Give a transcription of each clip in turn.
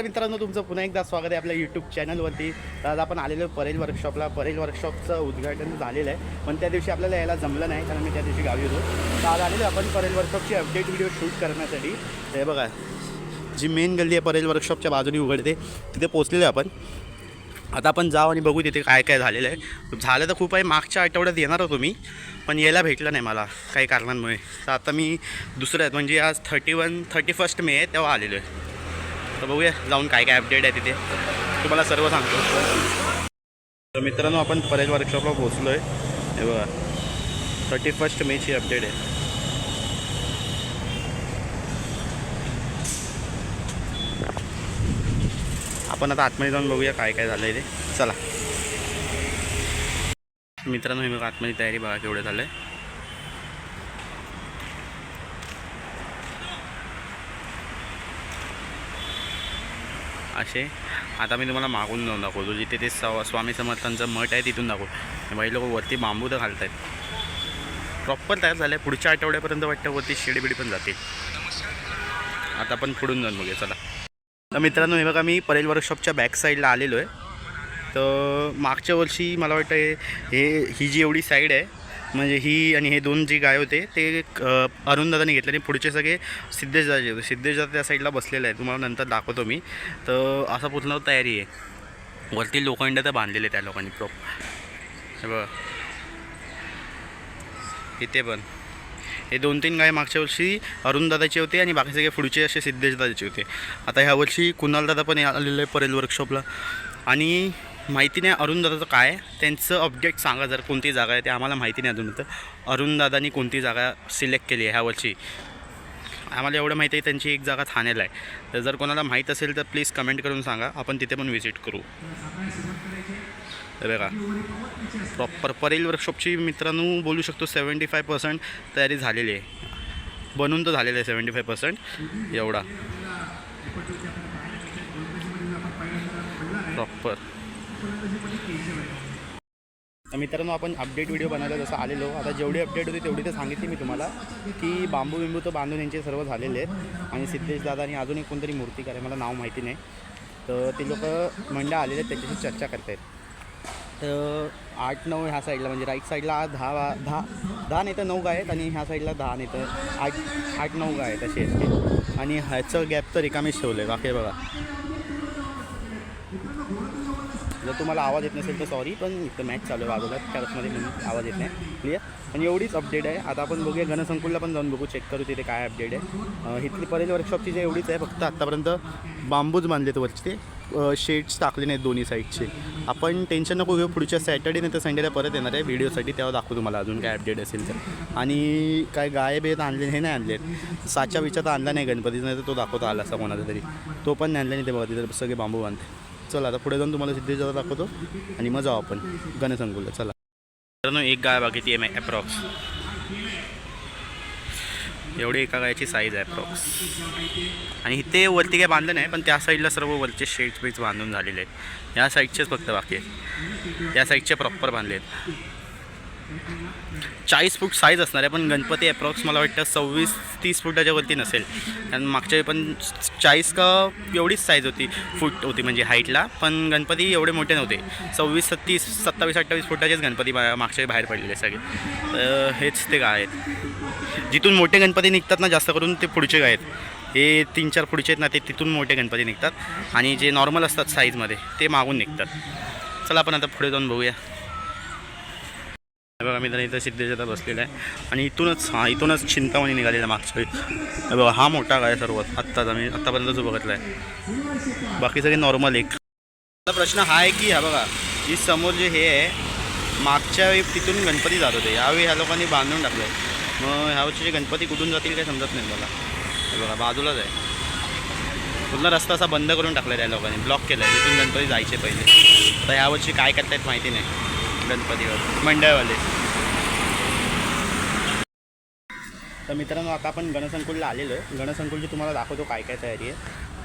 मित्रांनो, तुमचं पुन्हा एकदा स्वागत आहे आपल्या यूट्यूब चॅनलवरती. तर आज आपण आलेलो परेल वर्कशॉपला. परेल वर्कशॉपचं उद्घाटन झालेलं आहे, पण त्या दिवशी आपल्याला यायला जमलं नाही कारण मी त्या दिवशी गावी होतो. तर आज आलेलो आपण परेल वर्कशॉपची अपडेट व्हिडिओ शूट करण्यासाठी. हे बघा, जी मेन गल्ली आहे परेल वर्कशॉपच्या बाजूने उघडते, तिथे पोचलेलो आपण. आता आपण जाऊ आणि बघू तिथे काय काय झालेलं आहे. झालं तर खूप आहे. मागच्या आठवड्यात येणार होतो मी, पण यायला भेटलं नाही मला काही कारणांमुळे. तर आता मी दुसऱ्यात म्हणजे आज 31 मे आहे तेव्हा आलेलो आहे. तर बघूया जाऊन काय काय अपडेट आहे तिथे, तुम्हाला सर्व सांगतो. तर मित्रांनो, आपण परेल वर्कशॉपला पोचलो आहे. हे बघा, 31 मेची अपडेट आहे. आपण आता आतमध्ये जाऊन बघूया काय काय झालं आहे ते. चला मित्रांनो, हे बघा आतमध्ये तयारी बघा केवढं झालं आहे. असे आता मी तुम्हाला मागून जाऊन दाखवतो, जिथे ते स्वामी समर्थांचं मठ आहे तिथून दाखवतो. बाई लोक वरती बांबू तर घालत आहेत. प्रॉपर तयार झालं आहे. पुढच्या आठवड्यापर्यंत वाटतं वरती शिडीबिडी पण जातील. आता आपण पुढून जाऊन बघूया. चला. तर मित्रांनो, हे बघा मी परेल वर्कशॉपच्या बॅक साईडला आलेलो आहे. तर मागच्या वर्षी मला वाटतं ही जी एवढी साईड आहे, म्हणजे ही आणि हे दोन जी गाय होते ते अरुणदादाने घेतले आणि पुढचे सगळे सिद्धेशदाचे होते. सिद्धेशदा त्या साईडला बसलेला आहे, तुम्हाला नंतर दाखवतो मी. तर असा पूर्ण तयारी आहे. वरती लोखंड तर बांधलेले त्या लोकांनी हे बघा. इथे पण हे 2-3 गाय मागच्या वर्षी अरुणदादाचे होते आणि बाकी सगळे पुढचे असे सिद्धेशदाचे होते. आता ह्या वर्षी कुणालदादा पण आलेलं आहे परेल वर्कशॉपला. आणि माहिती नाही अरुणदादाचं काय, त्यांचं अपडेट सांगा जर कोणती जागा आहे ते. आम्हाला माहिती नाही अजून. तर अरुणदादानी कोणती जागा सिलेक्ट केली आहे ह्या वर्षी, आम्हाला एवढं माहिती आहे त्यांची एक जागा ठाण्याला आहे. तर जर कोणाला माहीत असेल तर प्लीज कमेंट करून सांगा, आपण तिथे पण व्हिजिट करू. तर बघा, प्रॉपर परेल वर्कशॉपची मित्रांनो बोलू शकतो 75% तयारी झालेली आहे. बनून तर झालेलं आहे 75% एवढा प्रॉपर. मित्रांनो, आपण अपडेट व्हिडिओ बनवायला जसं आलेलो. आता जेवढी अपडेट होती तेवढी तर सांगितली मी तुम्हाला, की बांबू बिंबू तर बांधून यांचे सर्व झालेले आहेत. आणि सिद्धेश दादा आणि अजून एक कोणतरी मूर्तिकार आहे, मला नाव माहिती नाही. तर ते लोक मंडळ आलेले आहेत, त्याच्याशी चर्चा करत आहेत. तर 8-9 ह्या साईडला म्हणजे राईट साईडला 10 नाही तर 9 गाय आहेत, आणि ह्या साईडला 10 नाही तर 8-9 गाय आहेत असे आहेत ते. आणि ह्याचं गॅप तर रिकामीच ठेवलं आहे. बाकी बघा, जर तुम्हाला आवाज येत नसेल तर सॉरी, पण इथं मॅच चालू आहे बाजूला त्यामध्ये म्हणून आवाज येत नाही क्लिअर. आणि एवढीच अपडेट आहे. आता आपण बघूया गणसंकुलला पण जाऊन बघू, चेक करू तिथे काय अपडेट आहे. इथली परेल वर्कशॉपची जे एवढीच आहे, फक्त आत्तापर्यंत बांबूच बांधलेत वरचे, ते शेड्स टाकले नाहीत दोन्ही साईडचे. आपण टेन्शन नको घेऊ, पुढच्या सॅटर्डे नाही तर संडेला परत येणार आहे व्हिडिओसाठी, तेव्हा दाखवू तुम्हाला अजून काय अपडेट असेल तर. आणि काय गाय बेत आणले हे नाही आणलेत. साच्या विचार आणला नाही गणपतीचा, नाही तर तो दाखवतो आला असा कोणाचा तरी, तो पण नाही आणला नाही. ते बघा तिथे सगळे बांबू बांधते. चला आता पुढे जाऊन तुम्हाला सिद्धेश्वर दाखवतो आणि मग जाऊ आपण गणसंकुलला. चला मित्रांनो, एक गाय बाकी ती आहे ॲप्रॉक्स एवढी एका गायची साईज आहे ॲप्रॉक्स. आणि इथे वरती काय बांधलं नाही, पण त्या साईडला सर्व वरचे शेड्स बीड्स बांधून झालेले आहेत. या साईडचेच फक्त बाकी आहेत, या साईडचे प्रॉपर बांधले आहेत. 40 फूट साईज असणार आहे, पण गणपती ॲप्रॉक्स मला वाटतं 26-30 फुटाच्या वरती नसेल. कारण मागच्या पण 40 का एवढीच साईज होती, फूट होती म्हणजे हाईटला. पण गणपती एवढे मोठे नव्हते. 26-30 27-28 फुटाचेच गणपती मागच्या बाहेर पडलेले सगळे. तर हेच ते गाय आहेत. जिथून मोठे गणपती निघतात ना, जास्त करून ते पुढचे गाय आहेत. हे 3-4 पुढचे आहेत ना, ते तिथून मोठे गणपती निघतात. आणि जे नॉर्मल असतात साईजमध्ये ते मागून निघतात. चला आपण आता पुढे जाऊन बघूया. बघा मित्र, इथं सिद्धेश्वर बसलेला आहे. आणि इथूनच चिंतामणी निघालेला मागच्या वेळी. बघा, हा मोठा गाय सर्वात आत्तापर्यंत जो बघितला आहे. बाकी सगळे नॉर्मल. एक प्रश्न हा आहे की हा बघा, जी समोर जे हे आहे, मागच्या वेळी तिथून गणपती जात होते, यावेळी ह्या लोकांनी बांधून टाकलं आहे. मग ह्या वर्षीचे गणपती कुठून जातील काय समजत नाही मला. हे बघा बाजूलाच आहे, पूर्ण रस्ता असा बंद करून टाकला आहे त्या लोकांनी, ब्लॉक केला आहे जिथून गणपती जायचे पहिले. तर ह्या वर्षी काय करतायत माहिती नाही गणपतीवर मंडळवाले. तर मित्रांनो, आता आपण गणसंकुलला आलेलो आहे. गणसंकुलची तुम्हाला दाखवतो काय काय तयारी आहे.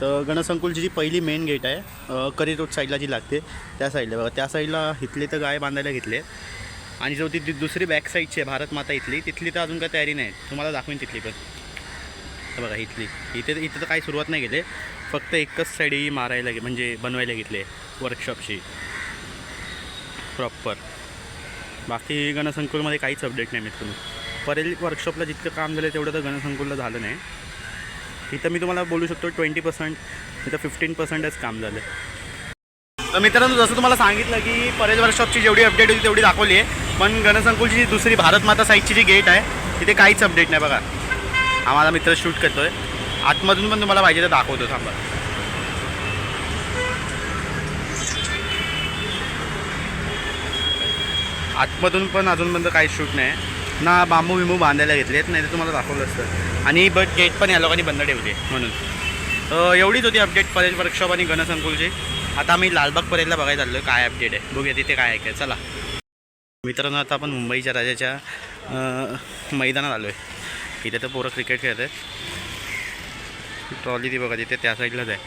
तर गणसंकुलची जी पहिली मेन गेट आहे, करी रोड साईडला जी लागते त्या साईडला बघा, त्या साईडला इथले तर गाय बांधायला घेतले. आणि जो ती दुसरी बॅक साईडची आहे भारत माता इथली, तिथली तर अजून काय तयारी नाही. तुम्हाला दाखवेन तिथली पण. तर बघा इथं तर काही सुरुवात नाही केली. फक्त एकच साईड ही मारायला म्हणजे बनवायला घेतले वर्कशॉपची प्रॉपर. बाकी गणसंकुलमध्ये काहीच अपडेट नाही मित्रांनो. परेल वर्कशॉपला जितकं काम झालं तेवढं तर गणसंकुलला झालं नाही. इथं मी तुम्हाला बोलू शकतो 20%, इथं 15%च काम झालं. तर मित्रांनो जसं तुम्हाला सांगितलं की परेल वर्कशॉपची जेवढी अपडेट होती तेवढी दाखवली आहे, पण गणसंकुलची जी दुसरी भारत माता साईडची जी गेट आहे तिथे काहीच अपडेट नाही बघा. आम्हाला मित्र शूट करतो आहे आतमधून, पण तुम्हाला पाहिजे तर दाखवतो थांबा. आतमधून पण अजूनपर्यंत काही शूट नाही ना. बांबू बिंबू बांधायला घेतलेत, नाही तर तुम्हाला दाखवलं असतं. आणि बट गेट पण या लोकांनी बंद ठेवली म्हणून. एवढीच होती अपडेट परेल वर्कशॉप आणि गणसंकुलची. आता आम्ही लालबाग परेलला बघायला चाललो आहे काय अपडेट आहे, बघूया तिथे काय आहे काय. चला मित्रांनो, आता आपण मुंबईच्या राजाच्या मैदानात आलो आहे. इथे तर पोरं क्रिकेट खेळत आहेत. ट्रॉली ती बघा तिथे त्या साईडलाच आहे.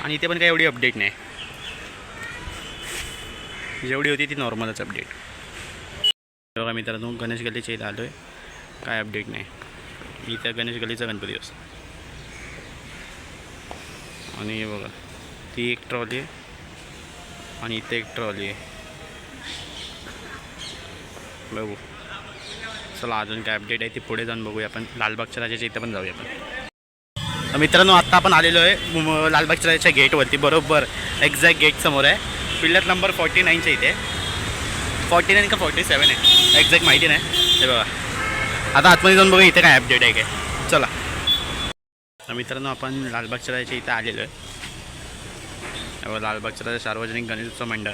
आणि इथे पण काही एवढी अपडेट नाही, जेवढी होती ती नॉर्मलच अपडेट. बघा मित्रांनो, गणेश गल्लीच्या इथं आलो आहे, काय अपडेट नाही. इथं गणेश गल्लीचा गणपती असतो. आणि बघा ती एक ट्रॉली आहे आणि इथे एक ट्रॉली आहे. बघू चला अजून काय अपडेट आहे ती पुढे जाऊन बघूया आपण. लालबागच्या राजाच्या इथं पण जाऊया आपण. तर मित्रांनो आत्ता आपण आलेलो आहे लालबागच्या राजाच्या गेटवरती. बरोबर एक्झॅक्ट गेट समोर आहे. पिल्लर नंबर 49च्या इथे. 49 का 47 आहे एक्झॅक्ट माहिती नाही. हे बघा आता आतमध्ये जाऊन बघा इथे काय अपडेट आहे काय. चला तर मित्रांनो आपण लालबागच्या राजाच्या इथं आलेलो आहे. बघा लालबागच्या राजा सार्वजनिक गणेशोत्सव मंडळ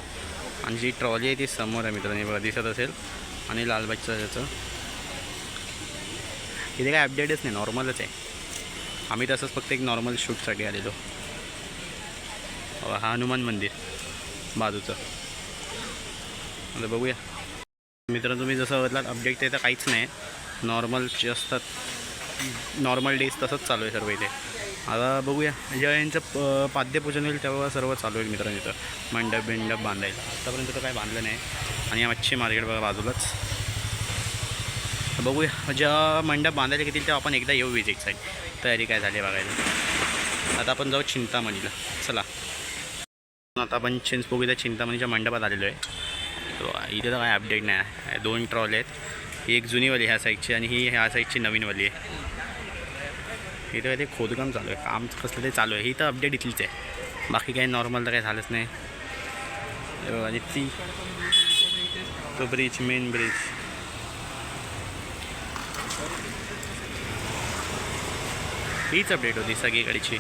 आणि जी ट्रॉली आहे ती समोर आहे मित्रांनो, बघा दिसत असेल. आणि लालबागच्या राजाचं इथे काय अपडेटच नाही, नॉर्मलच आहे. आम्ही तसंच फक्त एक नॉर्मल शूटसाठी आलेलो. हा हनुमान मंदिर बाजूचं. आता बघूया मित्रांनो, तुम्ही जसं बघितलात अपडेट ते तर काहीच नाही. नॉर्मल असतात, नॉर्मल डेज तसंच चालू आहे सर्व इथे. आता बघूया जेव्हा यांचं पाद्यपूजन होईल तेव्हा सर्व चालू होईल मित्रांनो. इथं मंडप बिंडप बांधायला आतापर्यंत तर काही बांधलं नाही. आणि मच्छी मार्केट बघा बाजूलाच. बघूया जेव्हा मंडप बांधायला घेतील तेव्हा आपण एकदा येऊ विजिट साईड. तयारी काय झाली बघायला. आता आपण जाऊ चिंतामणीला. चला आता आपण बघूया चिंतामणीच्या मंडपात आलेलो आहे. इथे तर काय अपडेट नाही. 2 ट्रॉल आहेत, ही एक जुनीवाली ह्या साईडची आणि ही ह्या साईडची नवीनवाली आहे. इथं काही ते खोदकाम चालू आहे, काम कसलं ते चालू आहे. ही तर अपडेट इथलीच आहे, बाकी काही नॉर्मल तर काही झालंच नाही. आणि ती तो ब्रिज, मेन ब्रिज. हीच अपडेट होती सगळीकडची.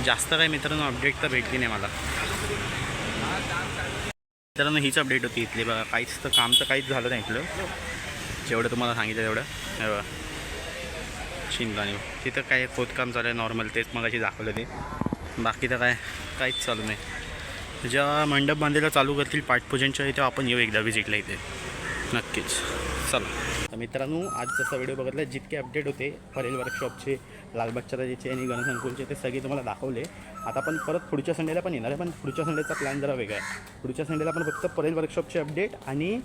जास्त काही मित्रांनो अपडेट तर भेटली नाही मला. मित्रांनो हीच अपडेट होती इथली. बघा काहीच तर काम तर काहीच झालं नाही इथलं, जेवढं तुम्हाला सांगितलं तेवढं. हे बघा चिंतानी तिथं काय खोदकाम चालू आहे नॉर्मल, तेच मगाशी दाखवलं ते. बाकी तर काहीच चालू नाही. जेव्हा मंडप बांधायला चालू करतील पाठपूजनच्या इथे आपण येऊ एकदा विजिटला इथे नक्कीच. चला तर मित्रांनो, आज जसा व्हिडिओ बघितला जितके अपडेट होते परेल वर्कशॉपचे, लालबागच्या राजाचे आणि गणसंकुलचे ते सगळे तुम्हाला दाखवले. आता आपण परत पुढच्या संडेला पण येणार आहे, पण पुढच्या संडेचा प्लॅन जरा वेगळा आहे. पुढच्या संडेला आपण फक्त परेल वर्कशॉपचे अपडेट आणि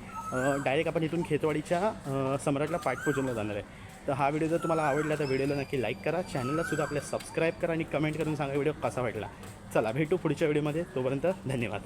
डायरेक्ट आपण इथून खेतवाडीच्या सम्राटला पाठपूजनला जाणार आहे. तर हा व्हिडिओ जर तुम्हाला आवडला तर व्हिडिओला नक्की लाईक करा, चॅनललासुद्धा आपल्या सबस्क्राईब करा आणि कमेंट करून सांगा व्हिडिओ कसा वाटला. चला भेटू पुढच्या व्हिडिओमध्ये, तोपर्यंत धन्यवाद.